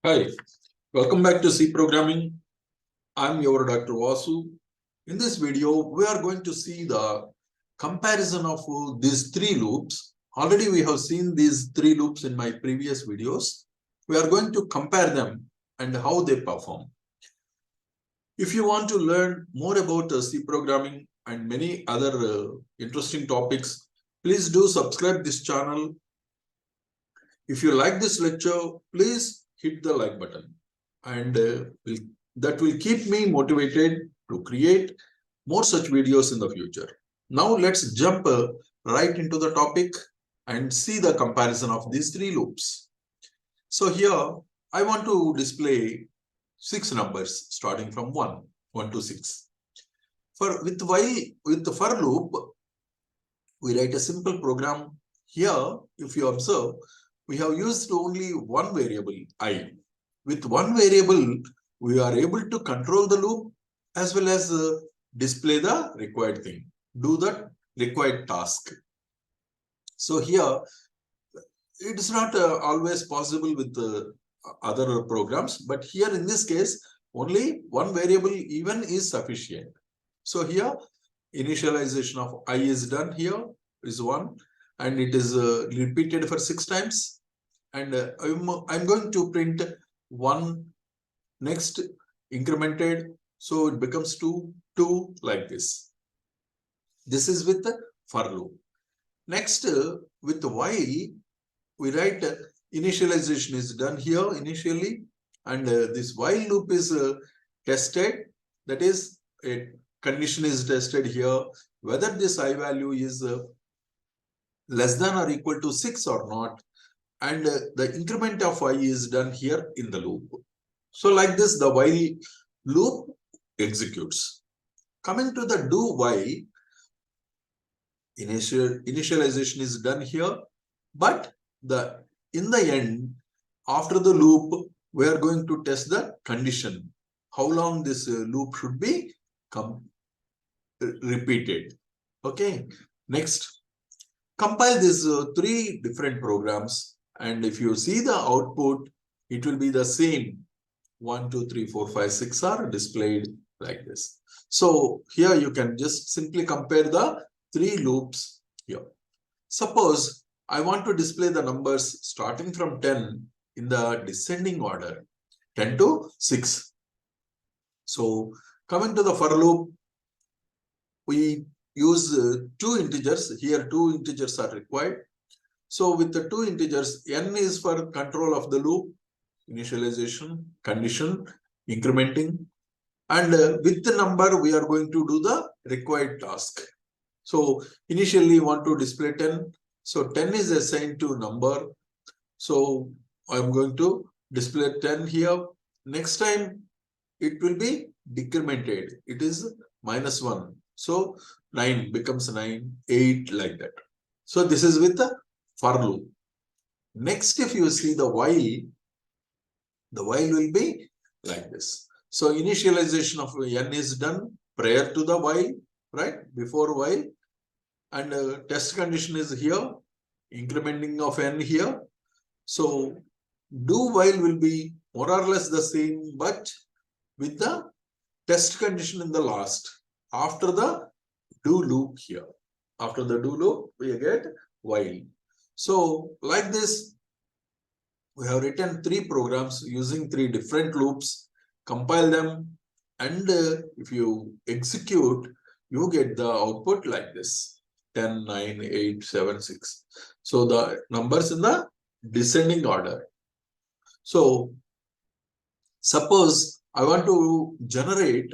Hi, welcome back to C Programming. I'm your Dr. Vasu. In this video, we are going to see the comparison of these three loops. Already we have seen these three loops in my previous videos. We are going to compare them and how they perform. If you want to learn more about C programming and many other interesting topics, please do subscribe this channel. If you like this lecture, please hit the like button, and that will keep me motivated to create more such videos in the future. Now let's jump right into the topic and see the comparison of these three loops. So here I want to display 6 numbers starting from 1 to 6. With the for loop, we write a simple program. Here, if you observe, we have used only one variable, I. With one variable, we are able to control the loop as well as display the required thing, do the required task. So here, it is not always possible with other programs, but here in this case, only one variable even is sufficient. So here, initialization of I is done here is 1, and it is repeated for 6 times. And I'm going to print 1 next incremented, so it becomes 2 like this. This is with the for loop. Next, with the while, we write initialization is done here initially, and this while loop is tested. That is, a condition is tested here whether this I value is less than or equal to 6 or not. And the increment of I is done here in the loop. So like this, the while loop executes. Coming to the do while, initialization is done here, but in the end, after the loop, we are going to test the condition, how long this loop should be repeated. Okay, next, compile these 3 different programs. And if you see the output, it will be the same. 1, 2, 3, 4, 5, 6 are displayed like this. So here you can just simply compare the 3 loops here. Suppose I want to display the numbers starting from 10 in the descending order, 10 to 6. So coming to the for loop, we use 2 integers. Here 2 integers are required. So with the 2 integers, n is for control of the loop, initialization, condition, incrementing, and with the number we are going to do the required task. So initially we want to display 10. So 10 is assigned to number. So I'm going to display 10 here. Next time it will be decremented. It is -1. So 9 becomes 9, 8 like that. So this is with the for loop. Next, if you see the while will be like this. So initialization of n is done prior to the while, right? Before while, and test condition is here, incrementing of n here. So do while will be more or less the same, but with the test condition in the last, after the do loop here. After the do loop, we get while. So like this, we have written 3 programs using 3 different loops, compile them, and if you execute, you get the output like this: 10, 9, 8, 7, 6. So the numbers in the descending order. So suppose I want to generate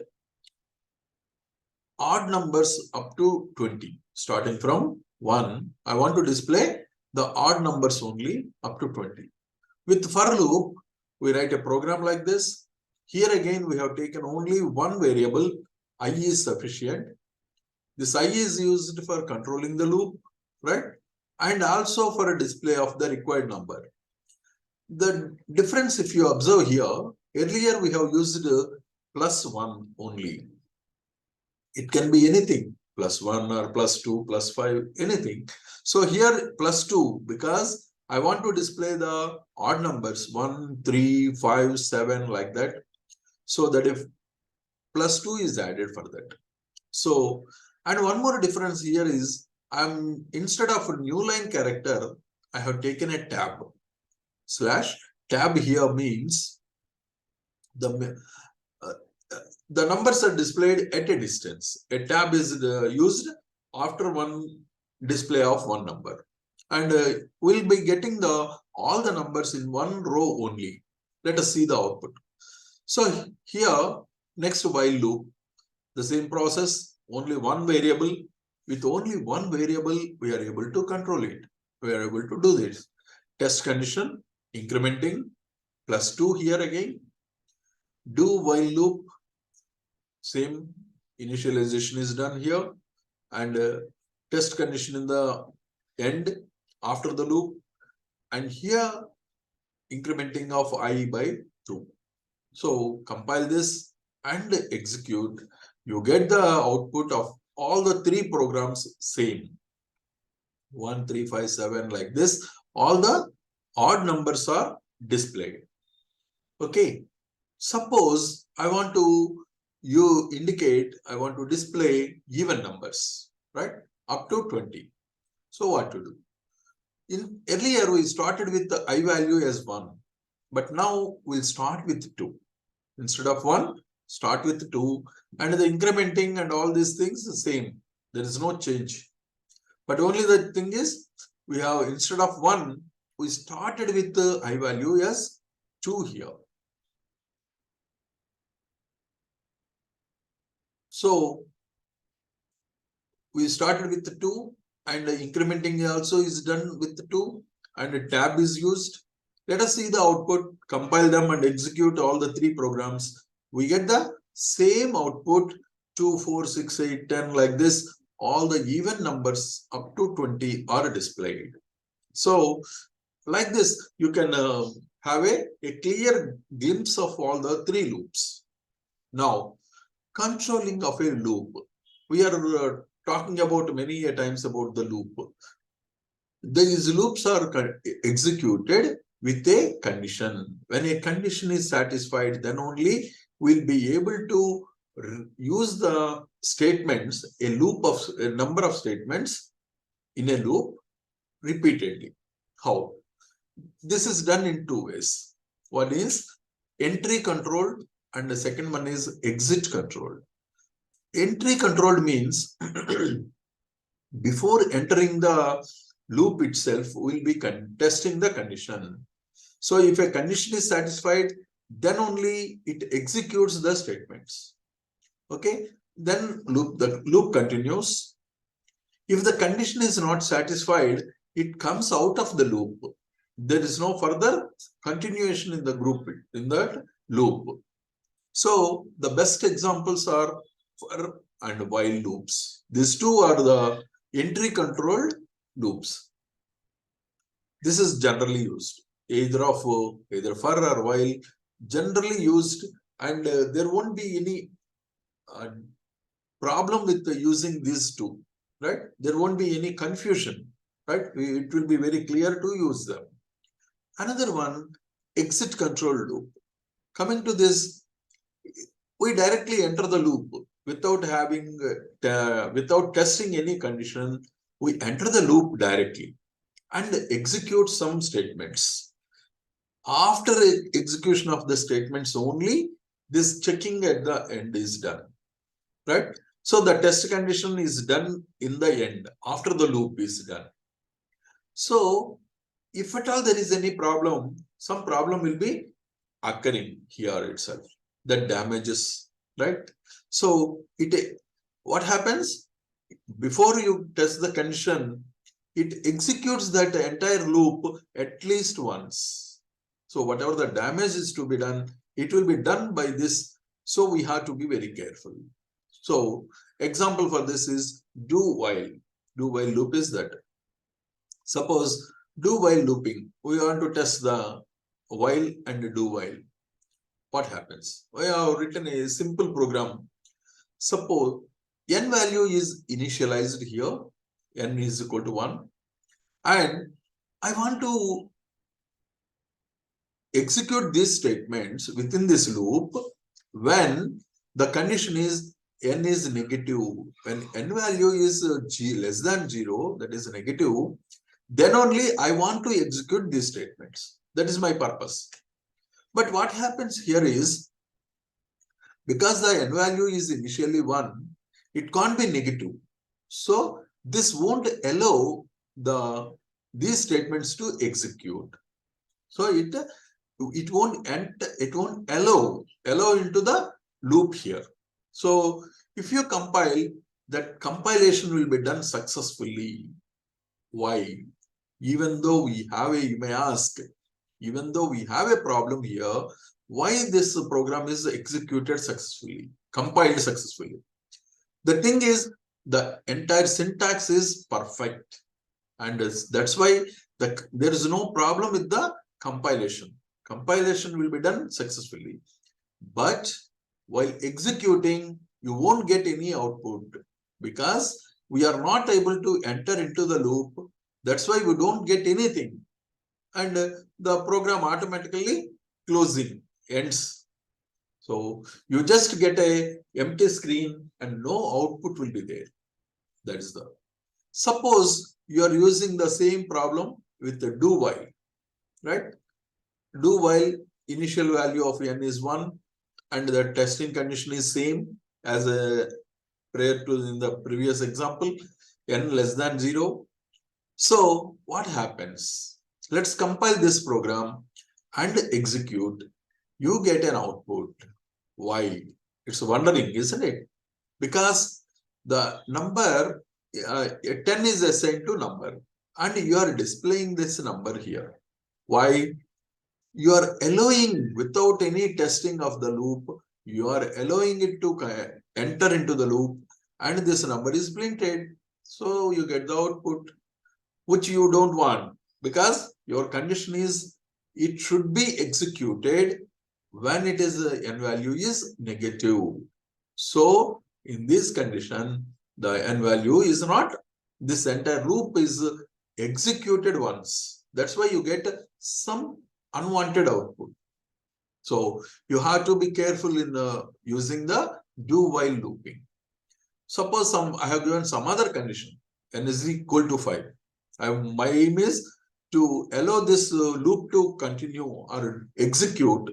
odd numbers up to 20. Starting from 1, I want to display the odd numbers only up to 20. With for loop, we write a program like this. Here again, we have taken only one variable, I is sufficient. This I is used for controlling the loop, right? And also for a display of the required number. The difference, if you observe here, earlier we have used +1 only. It can be anything, +1 or +2, +5, anything. So here +2, because I want to display the odd numbers 1, 3, 5, 7 like that. So that if plus 2 is added for that. So, and one more difference here is instead of a new line character, I have taken a tab. Slash tab here means the numbers are displayed at a distance. A tab is used after one display of one number, and we'll be getting all the numbers in one row only. Let us see the output. So here, next while loop, the same process, only one variable. With only one variable, we are able to control it. We are able to do this. Test condition, incrementing, plus 2 here again. Do while loop, same initialization is done here, and test condition in the end after the loop, and here incrementing of I by 2. So compile this and execute. You get the output of all the three programs same. 1, 3, 5, 7 like this. All the odd numbers are displayed. Okay. Suppose I want to I want to display even numbers, right? Up to 20. So what to do? Earlier we started with the I value as 1, but now we'll start with 2. Instead of 1, start with 2, and the incrementing and all these things the same. There is no change. But only the thing is, we have instead of 1, we started with the I value as 2 here. So we started with the 2, and the incrementing also is done with the 2, and a tab is used. Let us see the output, compile them and execute all the three programs. We get the same output, 2, 4, 6, 8, 10 like this. All the even numbers up to 20 are displayed. So like this, you can have a clear glimpse of all the three loops. Now, controlling of a loop. We are talking about many times about the loop. These loops are executed with a condition. When a condition is satisfied, then only we'll be able to use the statements, a number of statements in a loop repeatedly. How? This is done in two ways. One is entry controlled, and the second one is exit controlled. Entry controlled means before entering the loop itself, we'll be testing the condition. So if a condition is satisfied, then only it executes the statements. Okay, then the loop continues. If the condition is not satisfied, it comes out of the loop. There is no further continuation in that loop. So the best examples are for and while loops. These two are the entry controlled loops. This is generally used either for or while, generally used, and there won't be any problem with using these two, right? There won't be any confusion, right? It will be very clear to use them. Another one, exit control loop. Coming to this, we directly enter the loop without testing any condition. We enter the loop directly and execute some statements. After execution of the statements only, this checking at the end is done, right? So the test condition is done in the end, after the loop is done. So if at all there is any problem, some problem will be occurring here itself, that damages, right? So what happens? Before you test the condition, it executes that entire loop at least once. So whatever the damage is to be done, it will be done by this. So we have to be very careful. So example for this is do while. Do while loop is that. Suppose do while looping, we want to test the while and do while. What happens? We have written a simple program. Suppose n value is initialized here, n is equal to 1, and I want to execute these statements within this loop when the condition is n is negative. When n value is less than 0, that is negative, then only I want to execute these statements. That is my purpose. But what happens here is, because the n value is initially 1, it can't be negative. So this won't allow these statements to execute. So it won't allow into the loop here. So if you compile, that compilation will be done successfully. Why? Even though we have you may ask, even though we have a problem here, why this program is executed successfully, compiled successfully? The thing is, the entire syntax is perfect, and that's why there is no problem with the compilation. Compilation will be done successfully, but while executing, you won't get any output because we are not able to enter into the loop. That's why we don't get anything, and the program automatically ends. So you just get a empty screen and no output will be there. That is the. Suppose you are using the same problem with the do while, right? Do while initial value of n is 1 and the testing condition is same as prior to in the previous example, n less than 0. So what happens? Let's compile this program and execute. You get an output. Why? It's wondering, isn't it? Because the number 10 is assigned to number and you are displaying this number here. Why? You are allowing, without any testing of the loop, you are allowing it to enter into the loop and this number is printed. So you get the output, which you don't want, because your condition is it should be executed when it is n value is negative. So in this condition, the n value is not, this entire loop is executed once. That's why you get some unwanted output. So you have to be careful in using the do while looping. Suppose I have given some other condition, n is equal to 5. My aim is to allow this loop to continue or execute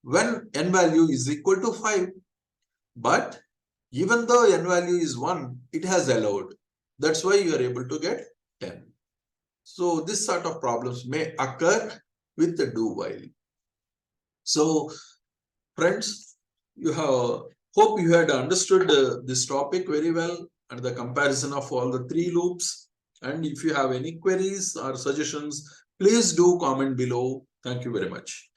when n value is equal to 5. But even though n value is 1, it has allowed. That's why you are able to get 10. So this sort of problems may occur with the do while. So friends, hope you had understood this topic very well and the comparison of all the 3 loops. And if you have any queries or suggestions, please do comment below. Thank you very much.